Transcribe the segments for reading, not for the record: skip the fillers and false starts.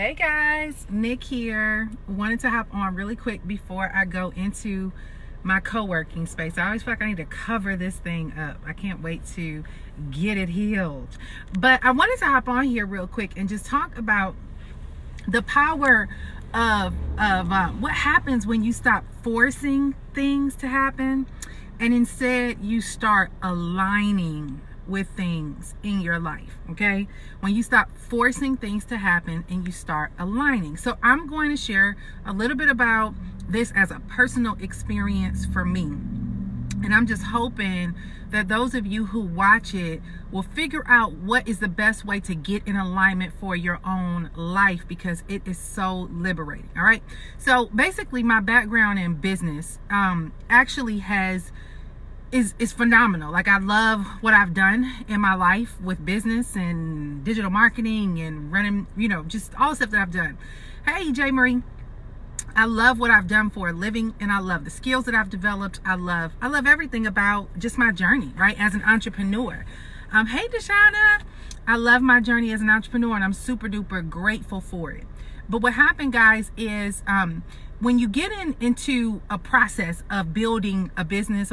Hey guys, Nick here. Wanted to hop on really quick before I go into my co-working space. I always feel like I need to cover this thing up. I can't wait to get it healed. But I wanted to hop on here real quick and just talk about the power of what happens when you stop forcing things to happen and instead you start aligning with things in your life. Okay, when you stop forcing things to happen and you start aligning. So I'm going to share a little bit about this as a personal experience for me, and I'm just hoping that those of you who watch it will figure out what is the best way to get in alignment for your own life, because it is so liberating. All right, so basically my background in business actually is phenomenal. Like, I love what I've done in my life with business and digital marketing and running, just all the stuff that I've done. Hey, J. Marie. I love what I've done for a living, and I love the skills that I've developed. I love everything about just my journey, right, as an entrepreneur. Hey, Deshauna. I love my journey as an entrepreneur, and I'm super duper grateful for it. But what happened, guys, is when you get into a process of building a business,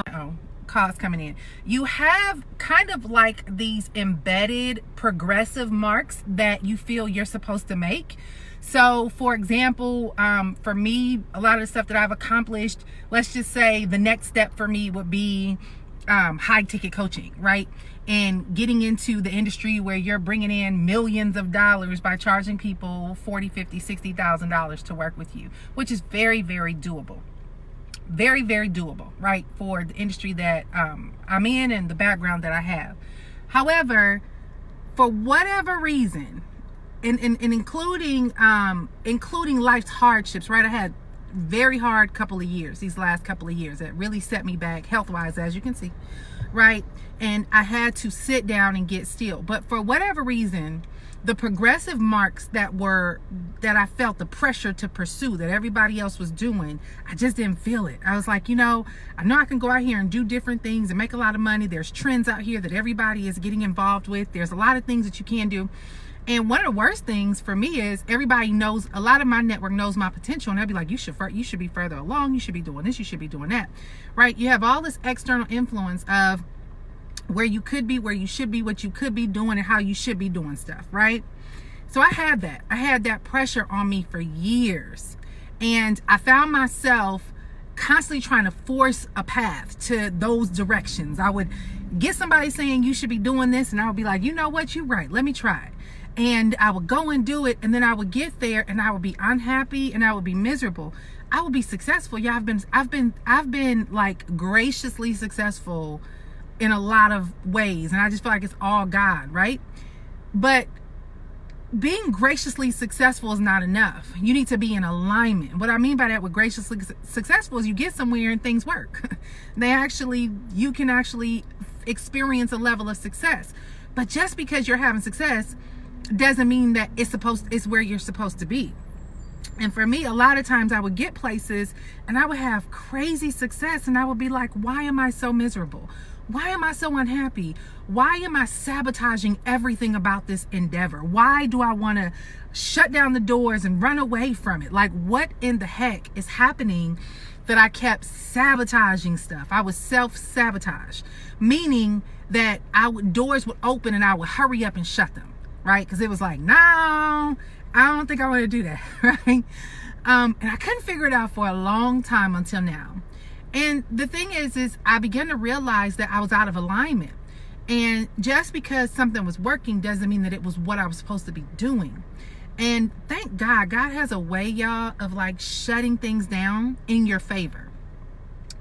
calls coming in, you have kind of like these embedded progressive marks that you feel you're supposed to make. So for example, for me, a lot of the stuff that I've accomplished, let's just say the next step for me would be high ticket coaching, right? And getting into the industry where you're bringing in millions of dollars by charging people $40,000, $50,000, $60,000 to work with you, which is very, very doable. Very, very doable, right, for the industry that I'm in and the background that I have. However, for whatever reason, and including life's hardships, right, I had very hard couple of years, these last couple of years, that really set me back health-wise, as you can see, right? And I had to sit down and get still. But for whatever reason, the progressive marks that I felt the pressure to pursue that everybody else was doing, I just didn't feel it. I was like, I know I can go out here and do different things and make a lot of money. There's trends out here that everybody is getting involved with. There's a lot of things that you can do. And one of the worst things for me is everybody knows, a lot of my network knows my potential, and they'll be like, you should be further along. You should be doing this. You should be doing that, right? You have all this external influence of where you could be, where you should be, what you could be doing, and how you should be doing stuff, right? So I had that pressure on me for years, and I found myself constantly trying to force a path to those directions. I would get somebody saying you should be doing this, and I would be like, you know what, you're right, let me try it. And I would go and do it, and then I would get there and I would be unhappy and I would be miserable. I would be successful. Yeah, I've been like graciously successful in a lot of ways, and I just feel like it's all God, right? But being graciously successful is not enough. You need to be in alignment. What I mean by that with graciously successful is you get somewhere and things work. You can actually experience a level of success. But just because you're having success doesn't mean that it's where you're supposed to be. And for me, a lot of times I would get places and I would have crazy success, and I would be like, why am I so miserable? Why am I so unhappy? Why am I sabotaging everything about this endeavor? Why do I want to shut down the doors and run away from it? Like, what in the heck is happening that I kept sabotaging stuff? I would self-sabotage, meaning that doors would open and I would hurry up and shut them, right? Because it was like, no, I don't think I want to do that, right? And I couldn't figure it out for a long time until now. And the thing is I began to realize that I was out of alignment. And just because something was working doesn't mean that it was what I was supposed to be doing. And thank God, God has a way, y'all, of like shutting things down in your favor.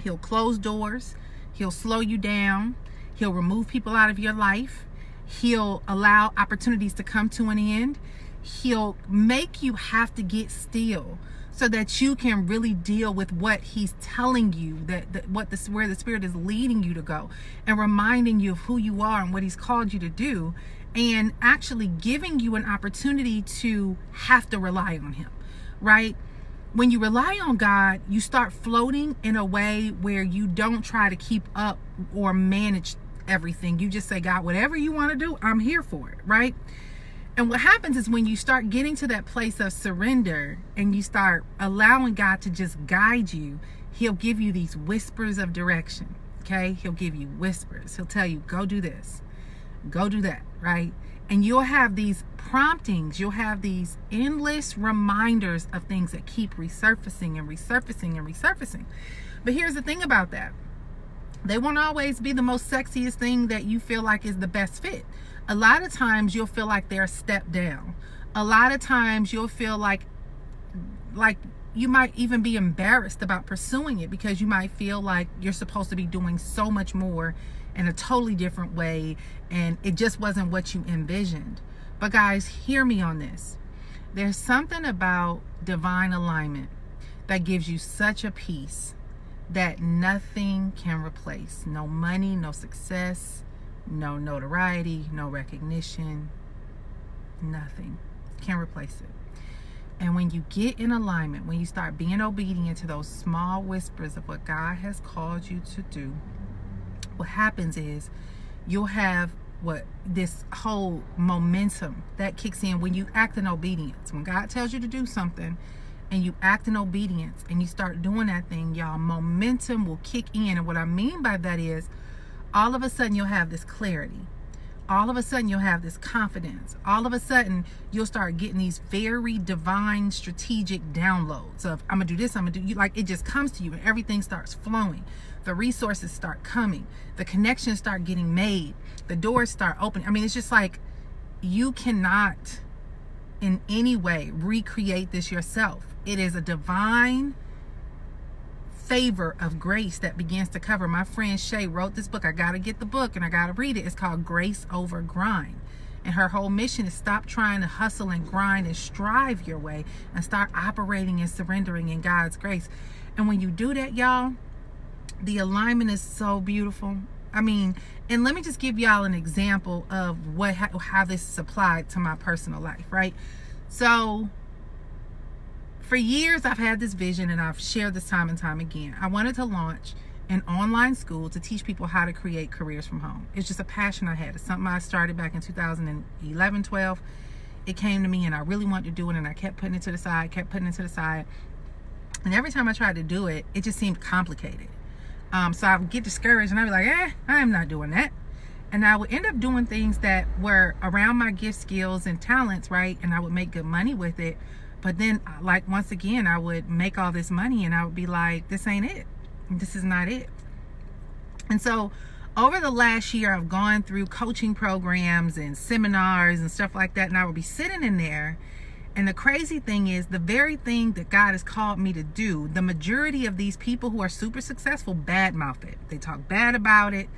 He'll close doors. He'll slow you down. He'll remove people out of your life. He'll allow opportunities to come to an end. He'll make you have to get still so that you can really deal with what he's telling you, where the Spirit is leading you to go, and reminding you of who you are and what he's called you to do, and actually giving you an opportunity to have to rely on him, right? When you rely on God, you start floating in a way where you don't try to keep up or manage everything. You just say, God, whatever you want to do, I'm here for it, right? And what happens is when you start getting to that place of surrender and you start allowing God to just guide you, he'll give you these whispers of direction. Okay? He'll give you whispers. He'll tell you, go do this, go do that, right? And you'll have these promptings, you'll have these endless reminders of things that keep resurfacing and resurfacing and resurfacing. But here's the thing about that. They won't always be the most sexiest thing that you feel like is the best fit. A lot of times you'll feel like they're a step down. A lot of times you'll feel like you might even be embarrassed about pursuing it because you might feel like you're supposed to be doing so much more in a totally different way, and it just wasn't what you envisioned. But guys, hear me on this. There's something about divine alignment that gives you such a peace that nothing can replace. No money, no success, no notoriety, no recognition, nothing can replace it. And when you get in alignment, when you start being obedient to those small whispers of what God has called you to do, what happens is you'll have this whole momentum that kicks in when you act in obedience. When God tells you to do something and you act in obedience and you start doing that thing, y'all, momentum will kick in. And what I mean by that is all of a sudden you'll have this clarity. All of a sudden you'll have this confidence. All of a sudden you'll start getting these very divine strategic downloads of, I'm gonna do this, I'm gonna do you. Like, it just comes to you and everything starts flowing. The resources start coming. The connections start getting made. The doors start opening. I mean, it's just like you cannot in any way recreate this yourself. It is a divine favor of grace that begins to cover. My friend Shay wrote this book. I got to get the book and I got to read it. It's called Grace Over Grind. And her whole mission is stop trying to hustle and grind and strive your way and start operating and surrendering in God's grace. And when you do that, y'all, the alignment is so beautiful. I mean, and let me just give y'all an example of how this is applied to my personal life, right? So for years, I've had this vision, and I've shared this time and time again. I wanted to launch an online school to teach people how to create careers from home. It's just a passion I had. It's something I started back in 2011, 12. It came to me, and I really wanted to do it, and I kept putting it to the side, And every time I tried to do it, it just seemed complicated. So I would get discouraged, and I'd be like, I'm not doing that. And I would end up doing things that were around my gift, skills, and talents, right? And I would make good money with it. But then, like, once again, I would make all this money and I would be like, this ain't it. This is not it. And so over the last year, I've gone through coaching programs and seminars and stuff like that. And I would be sitting in there. And the crazy thing is, the very thing that God has called me to do, the majority of these people who are super successful badmouth it. They talk bad about it.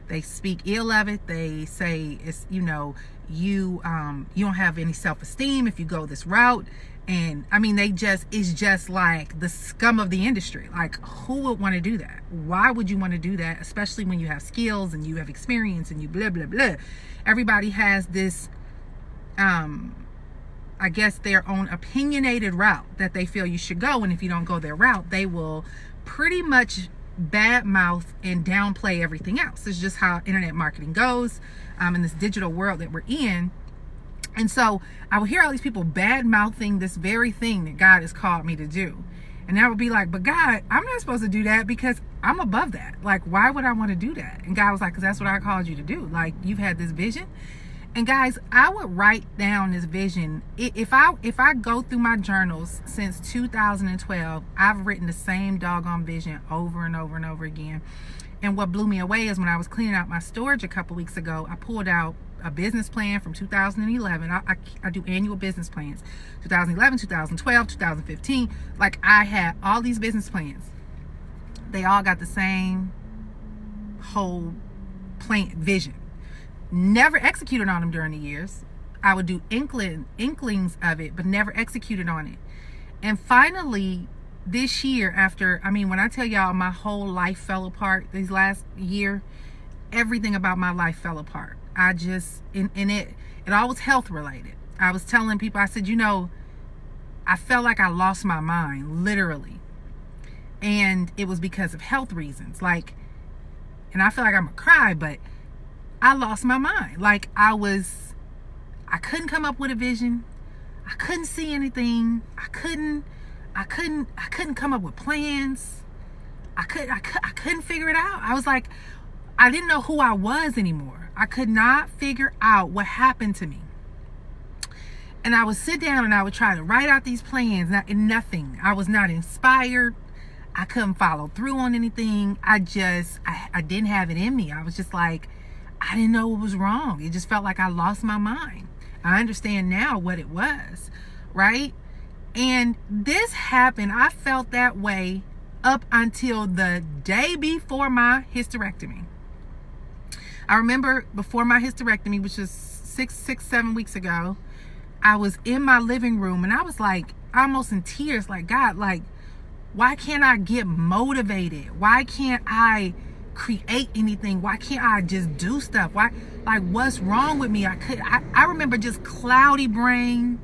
They speak ill of it. They say, it's, you don't have any self-esteem if you go this route. And I mean, it's just like the scum of the industry. Like, who would want to do that? Why would you want to do that? Especially when you have skills and you have experience and you blah, blah, blah. Everybody has this, I guess, their own opinionated route that they feel you should go. And if you don't go their route, they will pretty much badmouth and downplay everything else. It's just how internet marketing goes in this digital world that we're in. And so I would hear all these people bad-mouthing this very thing that God has called me to do. And I would be like, but God, I'm not supposed to do that because I'm above that. Like, why would I want to do that? And God was like, because that's what I called you to do. Like, you've had this vision. And guys, I would write down this vision. If I go through my journals since 2012, I've written the same doggone vision over and over and over again. And what blew me away is when I was cleaning out my storage a couple weeks ago, I pulled out a business plan from 2011. I do annual business plans. 2011, 2012, 2015. Like, I had all these business plans. They all got the same whole plan vision. Never executed on them during the years. I would do inklings of it, but never executed on it. And finally, this year, when I tell y'all my whole life fell apart this last year, everything about my life fell apart. It all was health related. I was telling people, I said, I felt like I lost my mind, literally. And it was because of health reasons. Like, and I feel like I'm gonna cry, but I lost my mind. Like, I was I couldn't come up with a vision. I couldn't see anything. I couldn't come up with plans. I couldn't figure it out. I was like, I didn't know who I was anymore. I could not figure out what happened to me. And I would sit down and I would try to write out these plans, and nothing. I was not inspired. I couldn't follow through on anything. I didn't have it in me. I was just like, I didn't know what was wrong. It just felt like I lost my mind. I understand now what it was, right? And this happened. I felt that way up until the day before my hysterectomy. I remember before my hysterectomy, which was 7 weeks ago, I was in my living room and I was like almost in tears, like, God, like, why can't I get motivated? Why can't I create anything? Why can't I just do stuff? Why, like, what's wrong with me? I remember just cloudy brain.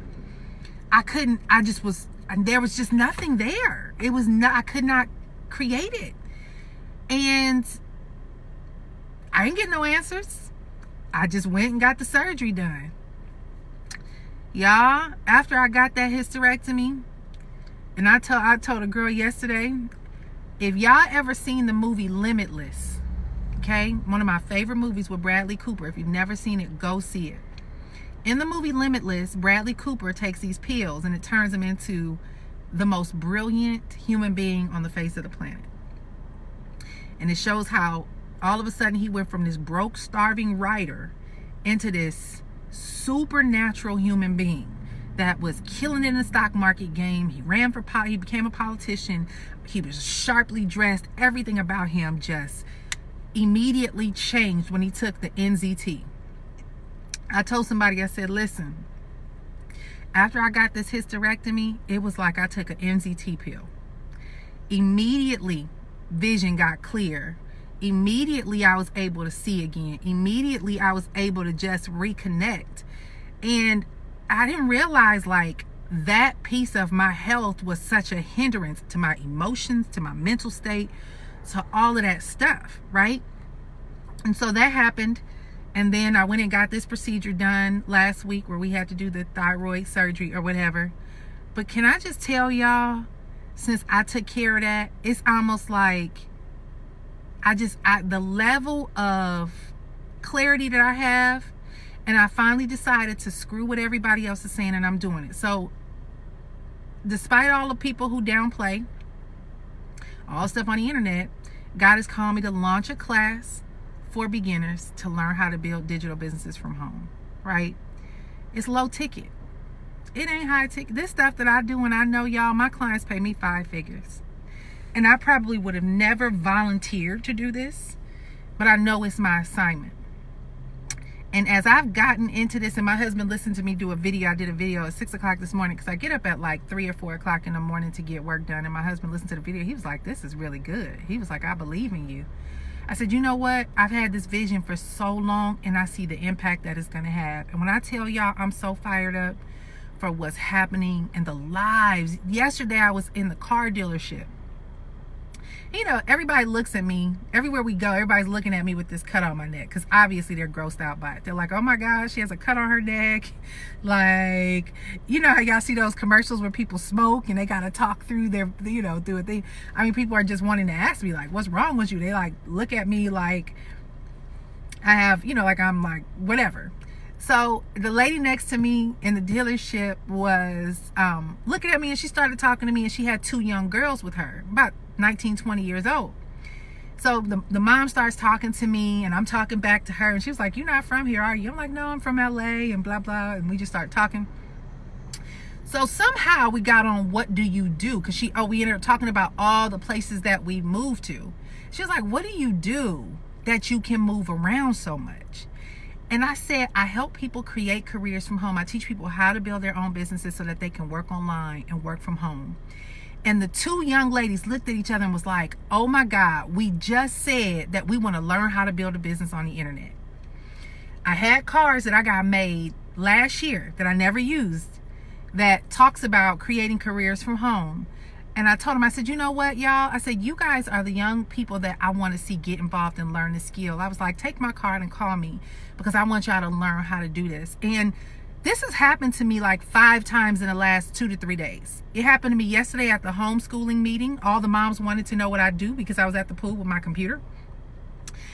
There was just nothing there. I could not create it. And I didn't get no answers. I just went and got the surgery done. Y'all, after I got that hysterectomy, and I told a girl yesterday, if y'all ever seen the movie Limitless, okay, one of my favorite movies with Bradley Cooper. If you've never seen it, go see it. In the movie Limitless, Bradley Cooper takes these pills and it turns him into the most brilliant human being on the face of the planet. And it shows how all of a sudden he went from this broke, starving writer into this supernatural human being that was killing it in the stock market game. He became a politician. He was sharply dressed. Everything about him just immediately changed when he took the NZT. I told somebody, I said, listen, after I got this hysterectomy, it was like I took an NZT pill. Immediately, vision got clear. Immediately, I was able to see again. Immediately, I was able to just reconnect. And I didn't realize, like, that piece of my health was such a hindrance to my emotions, to my mental state, to all of that stuff, right? And so that happened. And then I went and got this procedure done last week where we had to do the thyroid surgery or whatever. But can I just tell y'all, since I took care of that, it's almost like the level of clarity that I have, and I finally decided to screw what everybody else is saying, and I'm doing it. So despite all the people who downplay all stuff on the internet, God has called me to launch a class for beginners to learn how to build digital businesses from home, right? It's low ticket. It ain't high ticket. This stuff that I do, and I know y'all, my clients pay me 5 figures. And I probably would have never volunteered to do this, but I know it's my assignment. And as I've gotten into this, and my husband listened to me do a video, I did a video at 6 o'clock this morning, because I get up at like 3 or 4 o'clock in the morning to get work done. And my husband listened to the video. He was like, this is really good. He was like, I believe in you. I said, you know what? I've had this vision for so long, and I see the impact that it's going to have. And when I tell y'all, I'm so fired up for what's happening in the lives. Yesterday, I was in the car dealership. You know, everybody looks at me. Everywhere we go, everybody's looking at me with this cut on my neck, because obviously they're grossed out by it. They're like, oh my gosh, she has a cut on her neck. Like, you know how y'all see those commercials where people smoke and they got to talk through their, you know, through a thing. I mean, people are just wanting to ask me, like, what's wrong with you? They like look at me like I have, you know, like I'm like, whatever. So the lady next to me in the dealership was looking at me, and she started talking to me, and she had 2 young girls with her, about 19, 20 years old. So the mom starts talking to me, and I'm talking back to her, and she was like, you're not from here, are you? I'm like, no, I'm from LA, and blah, blah. And we just started talking. So somehow we got on what do you do? Because we ended up talking about all the places that we moved to. She was like, what do you do that you can move around so much? And I said, I help people create careers from home. I teach people how to build their own businesses so that they can work online and work from home. And the 2 young ladies looked at each other and was like, oh my God, we just said that we want to learn how to build a business on the internet. I had cards that I got made last year that I never used that talks about creating careers from home. And I told them, I said, you know what, y'all? I said, you guys are the young people that I want to see get involved and learn the skill. I was like, take my card and call me, because I want y'all to learn how to do this. And This has happened to me like 5 times in the last 2 to 3 days. It happened to me yesterday at the homeschooling meeting. All the moms wanted to know what I do because I was at the pool with my computer.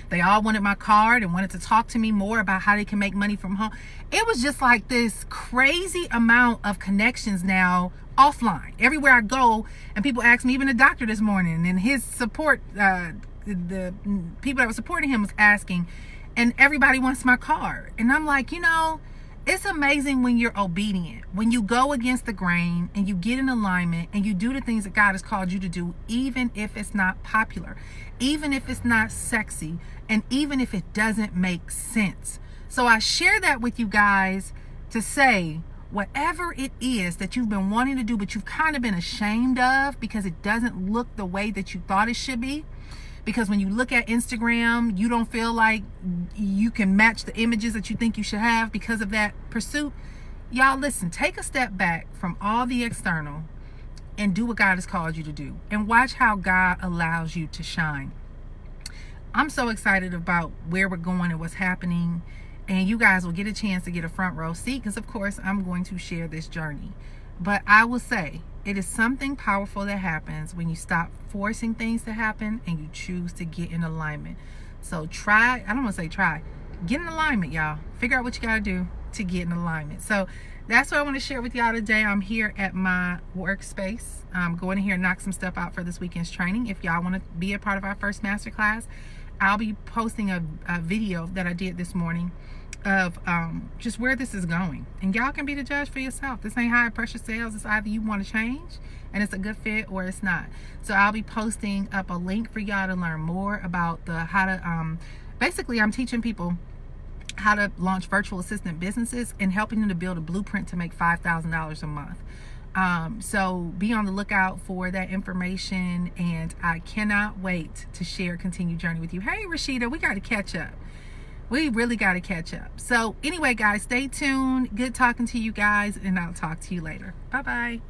They all wanted my card and wanted to talk to me more about how they can make money from home. It was just like this crazy amount of connections now offline. Everywhere I go, and people ask me, even the doctor this morning, and his support, the people that were supporting him was asking, and everybody wants my card. And I'm like, it's amazing when you're obedient, when you go against the grain and you get in alignment and you do the things that God has called you to do, even if it's not popular, even if it's not sexy, and even if it doesn't make sense. So I share that with you guys to say, whatever it is that you've been wanting to do, but you've kind of been ashamed of because it doesn't look the way that you thought it should be. Because when you look at Instagram, you don't feel like you can match the images that you think you should have because of that pursuit. Y'all, listen, take a step back from all the external and do what God has called you to do. And watch how God allows you to shine. I'm so excited about where we're going and what's happening. And you guys will get a chance to get a front row seat because, of course, I'm going to share this journey. But I will say, it is something powerful that happens when you stop forcing things to happen and you choose to get in alignment. So I don't want to say try, get in alignment, y'all. Figure out what you got to do to get in alignment. So that's what I want to share with y'all today. I'm here at my workspace. I'm going in here and knock some stuff out for this weekend's training. If y'all want to be a part of our first masterclass, I'll be posting a video that I did this morning of just where this is going, and y'all can be the judge for yourself. This ain't high pressure sales. It's either you want to change and it's a good fit or it's not. So I'll be posting up a link for y'all to learn more about how to basically I'm teaching people how to launch virtual assistant businesses and helping them to build a blueprint to make $5,000 a month. So be on the lookout for that information, and I cannot wait to share continued journey with you. Hey Rashida, we got to catch up. We really got to catch up. So anyway, guys, stay tuned. Good talking to you guys, and I'll talk to you later. Bye-bye.